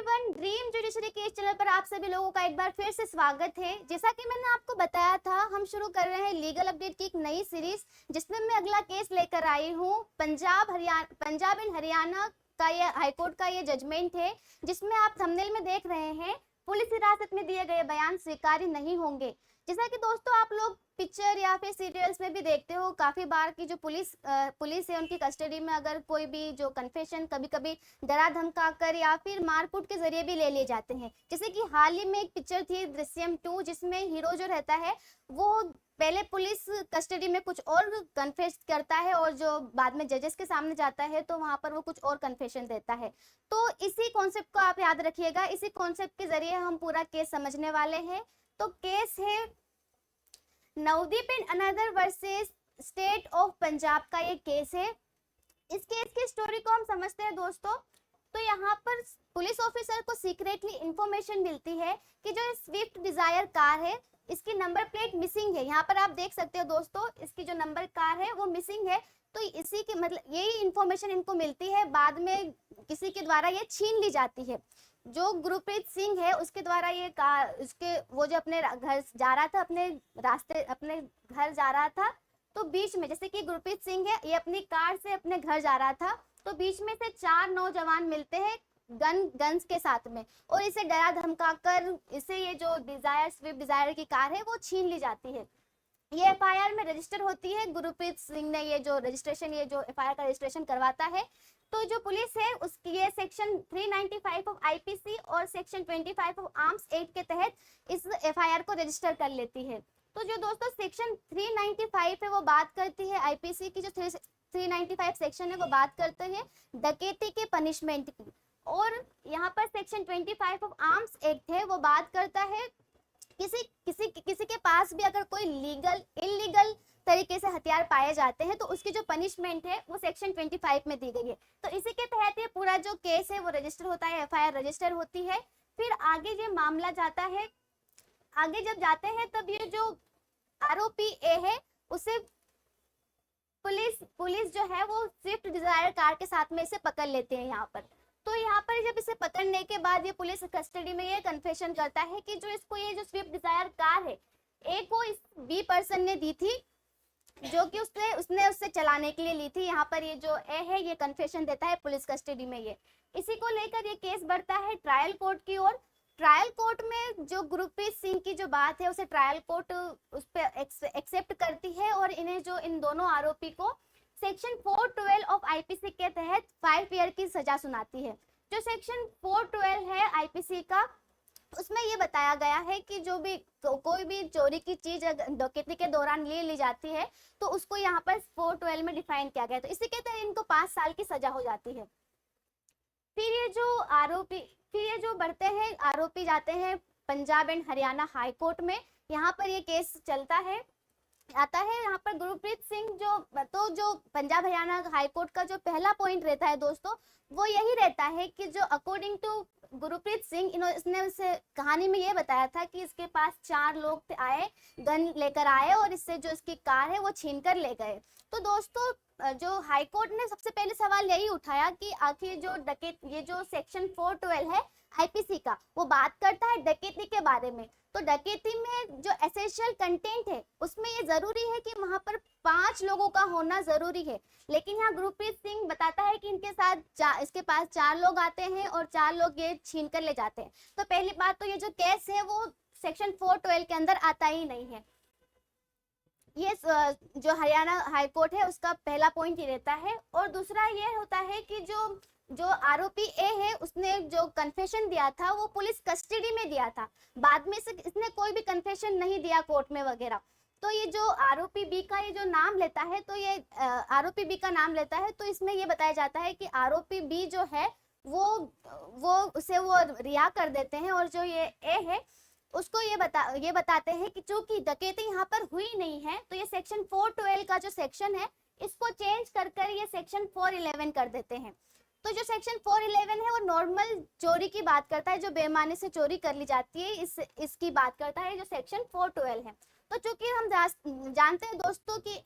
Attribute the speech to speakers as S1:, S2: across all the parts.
S1: Everyone, dream judiciary case channel पर आप सभी लोगों का एक बार फिर से स्वागत है। जैसा कि मैंने आपको बताया था, हम शुरू कर रहे हैं लीगल अपडेट की एक नई सीरीज, जिसमें मैं अगला केस लेकर आई हूँ। पंजाब एंड हरियाणा का ये हाईकोर्ट का ये जजमेंट है, जिसमें आप थंबनेल में देख रहे हैं, पुलिस हिरासत में दिए गए बयान स्वीकार्य नहीं होंगे। जैसा कि दोस्तों आप लोग पिक्चर या फिर सीरियल्स में भी देखते हो, काफी बार की जो पुलिस है, उनकी कस्टडी में अगर कोई भी जो कन्फेशन कभी कभी डरा धमका कर या फिर मारकूट के जरिए भी ले लिए जाते हैं। जैसे कि हाल ही में एक पिक्चर थी दृश्यम 2, जिसमें हीरो जो रहता है वो पहले पुलिस कस्टडी में कुछ और कन्फेस करता है और जो बाद में जजेस के सामने जाता है तो वहां पर वो कुछ और कन्फेशन देता है। तो इसी कॉन्सेप्ट को आप याद रखिएगा, इसी कॉन्सेप्ट के जरिए हम पूरा केस समझने वाले हैं। तो केस है Navdeep and another versus state of Punjab का ये केस है। इस केस की स्टोरी को हम समझते हैं दोस्तों। तो यहाँ पर पुलिस ऑफिसर को सीक्रेटली इंफॉर्मेशन मिलती है कि जो स्विफ्ट डिजायर कार है, इसकी नंबर प्लेट मिसिंग है। यहाँ पर आप देख सकते हो दोस्तों, इसकी जो नंबर कार है वो मिसिंग है। तो इसी के मतलब यही इंफॉर्मेशन इनको मिलती है, बाद में किसी के द्वारा ये छीन ली जाती है। जो गुरप्रीत सिंह है उसके द्वारा ये कार, उसके वो जो अपने घर जा रहा था, अपने घर जा रहा था, तो बीच में जैसे कि गुरप्रीत सिंह है, ये अपनी कार से अपने घर जा रहा था, तो बीच में से 4 नौजवान मिलते हैं गन्स के साथ में, और इसे डरा धमका कर इसे ये जो स्विफ्ट डिजायर की कार है वो छीन ली जाती है। ये एफआईआर में रजिस्टर होती है। गुरप्रीत सिंह ने ये जो एफआईआर का रजिस्ट्रेशन करवाता है। तो जो पुलिस है उसकी ये सेक्शन 395 ऑफ आईपीसी और सेक्शन 25 ऑफ आर्म्स एक्ट के तहत इस एफआईआर को रजिस्टर कर लेती है। तो जो दोस्तों सेक्शन 395 है वो बात करती है, आईपीसी की जो 395 सेक्शन है वो बात करते हैं डकैती के पनिशमेंट की, और यहाँ पर सेक्शन 25 ऑफ आर्म्स एक्ट है वो बात करता है किसी के पास भी अगर कोई इलीगल तरीके से हथियार पाए जाते हैं तो उसकी जो पनिशमेंट है वो सेक्शन 25 में दी गई है। तो इसी के तहत ये पूरा जो केस है वो रजिस्टर होता है, एफआईआर रजिस्टर होती है। फिर आगे ये मामला जाता है, आगे जब जाते हैं तब ये जो आरोपी ए है उसे पुलिस जो है वो स्विफ्ट डिजायर कार के साथ में इसे पकड़ लेते हैं यहाँ पर। तो यहाँ पर जब इसे पकड़ने के बाद ये पुलिस कस्टडी में ये कन्फेशन करता है कि जो इसको ये जो स्विफ्ट डिजायर कार है, ए को इस बी पर्सन ने दी थी, जो कि उसने उससे चलाने के लिए ली थी। यहाँ पर ये जो ए है ये कन्फेशन देता है पुलिस कस्टडी में। ये इसी को लेकर ये केस बढ़ता है ट्रायल कोर्ट की ओर। ट्रायल कोर्ट में जो गुरप्रीत सिंह की जो बात है उसे ट्रायल कोर्ट उस पर एक्सेप्ट करती है, और इन्हें जो इन दोनों आरोपी को सेक्शन 412 ऑफ आईपीसी के तहत 5 ईयर की सजा सुनाती है। जो सेक्शन 412 है आईपीसी का, उसमें ये बताया गया है कि जो भी कोई भी चोरी की चीज डकैती के दौरान ले ली जाती है तो उसको यहाँ पर 412 में डिफाइन किया गया है। तो इसी के तहत इनको 5 साल की सजा हो जाती है। फिर ये जो बढ़ते हैं आरोपी जाते हैं Punjab and Haryana high court में। यहाँ पर ये केस चलता है आता है। यहाँ पर गुरप्रीत सिंह जो पंजाब हरियाणा हाई कोर्ट का जो पहला पॉइंट रहता है दोस्तों, वो यही रहता है कि जो अकॉर्डिंग टू गुरप्रीत सिंह, इसने उसे कहानी में ये बताया था कि इसके पास 4 लोग आए, गन लेकर आए, और इससे जो इसकी कार है वो छीन कर ले गए। तो दोस्तों जो हाई कोर्ट ने सबसे पहले सवाल यही उठाया कि आखिर ये जो सेक्शन 412 है आईपीसी का, वो बात करता है डकैती के बारे में। तो डकैती में जो एसेंशियल कंटेंट है उसमें ये जरूरी है कि वहां पर 5 लोगों का होना जरूरी है, लेकिन यहाँ गुरप्रीत सिंह बताता है कि इसके पास 4 लोग आते हैं और 4 लोग ये छीन कर ले जाते हैं। तो पहली बात तो ये जो केस है वो सेक्शन 412 के अंदर आता ही नहीं है। ये जो हरियाणा हाई कोर्ट है उसका पहला पॉइंट ये रहता है। और दूसरा ये होता है कि जो आरोपी ए है उसने जो कन्फेशन दिया था वो पुलिस कस्टडी में दिया था, बाद में से इसने कोई भी कन्फेशन नहीं दिया कोर्ट में वगैरह। तो ये जो आरोपी बी का ये जो नाम लेता है, तो ये आरोपी बी का नाम लेता है, तो इसमें ये बताया जाता है कि आरोपी बी जो है वो उसे वो रिहा कर देते हैं, और जो ये ए है उसको ये बताते हैं कि चूंकि डकैती यहाँ पर हुई नहीं है तो ये सेक्शन 412 का जो सेक्शन है इसको चेंज कर ये सेक्शन 411 कर देते हैं। तो जो सेक्शन 411 है वो नॉर्मल चोरी की बात करता है, जो बेईमानी से चोरी कर ली जाती है, इसकी बात करता है जो सेक्शन 412 है। तो चूंकि हम जानते हैं दोस्तों कि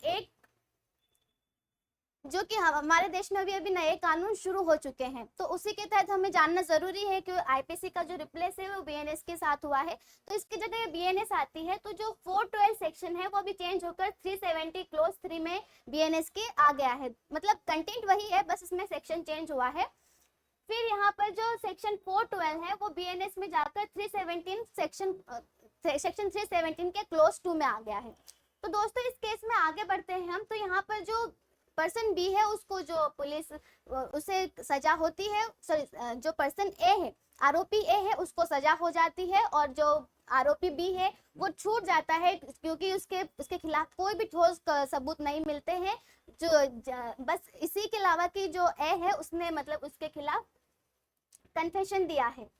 S1: जो कि हमारे देश में अभी अभी नए कानून शुरू हो चुके हैं, तो उसी के तहत हमें जानना जरूरी है कि आईपीसी का जो रिप्लेस है वो बीएनएस के साथ हुआ है। तो इसकी जगह बीएनएस आती है, तो जो 412 सेक्शन है वो अभी चेंज होकर 370 क्लोज 3 में बीएनएस के आ गया है। मतलब कंटेंट वही है, बस इसमें सेक्शन चेंज हुआ है। फिर यहाँ पर जो सेक्शन 412 है वो बीएनएस में जाकर 317 सेक्शन 317 के क्लोज 2 में आ गया है। तो दोस्तों इस केस में आगे बढ़ते हैं हम। तो यहाँ पर जो पर्सन बी है उसको जो पुलिस उसे सजा होती है, सॉरी जो पर्सन ए है, आरोपी ए है, उसको सजा हो जाती है, और जो आरोपी बी है वो छूट जाता है क्योंकि उसके खिलाफ कोई भी ठोस सबूत नहीं मिलते हैं। बस इसी के अलावा कि जो ए है उसने मतलब उसके खिलाफ कन्फेशन दिया है।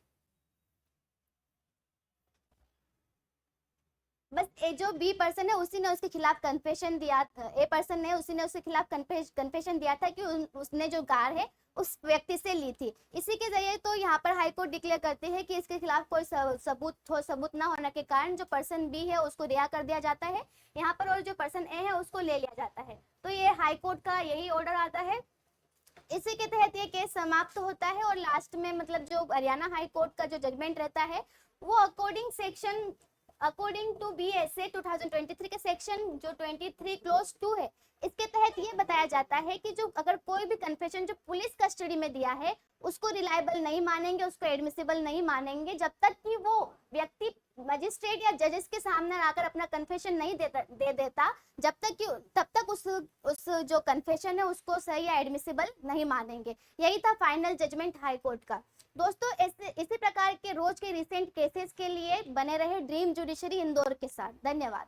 S1: बस ए जो बी पर्सन है उसी ने उसके खिलाफ कन्फेशन दिया, ए पर्सन ने उसी ने उसके खिलाफ कन्फेशन दिया था कि उसने जो कार है उस व्यक्ति से ली थी। इसी के जरिए तो यहाँ पर हाई कोर्ट डिक्लेयर करती है कि इसके खिलाफ कोई सबूत ना होने के कारण जो पर्सन बी है उसको रिहा कर दिया जाता है यहाँ पर, और जो पर्सन ए है उसको ले लिया जाता है। तो ये हाई कोर्ट का यही ऑर्डर आता है। इसी के तहत ये केस समाप्त होता है, और लास्ट में मतलब जो हरियाणा हाई कोर्ट का जो जजमेंट रहता है वो अकॉर्डिंग टू बीएसए 2023 के सेक्शन जो 23 क्लोज 2 है, इसके तहत ये बताया जाता है कि जो अगर कोई भी कन्फेशन जो पुलिस कस्टडी में दिया है उसको रिलायबल नहीं मानेंगे, उसको एडमिसिबल नहीं मानेंगे जब तक कि वो व्यक्ति मजिस्ट्रेट या जजेस के सामने आकर अपना कन्फेशन नहीं दे देता, तब तक उस जो कन्फेशन है उसको सही या एडमिसिबल नहीं मानेंगे। यही था फाइनल जजमेंट हाई कोर्ट का। दोस्तों इसी प्रकार के रोज के रिसेंट केसेस के लिए बने रहे ड्रीम जुडिशरी इंदौर के साथ। धन्यवाद।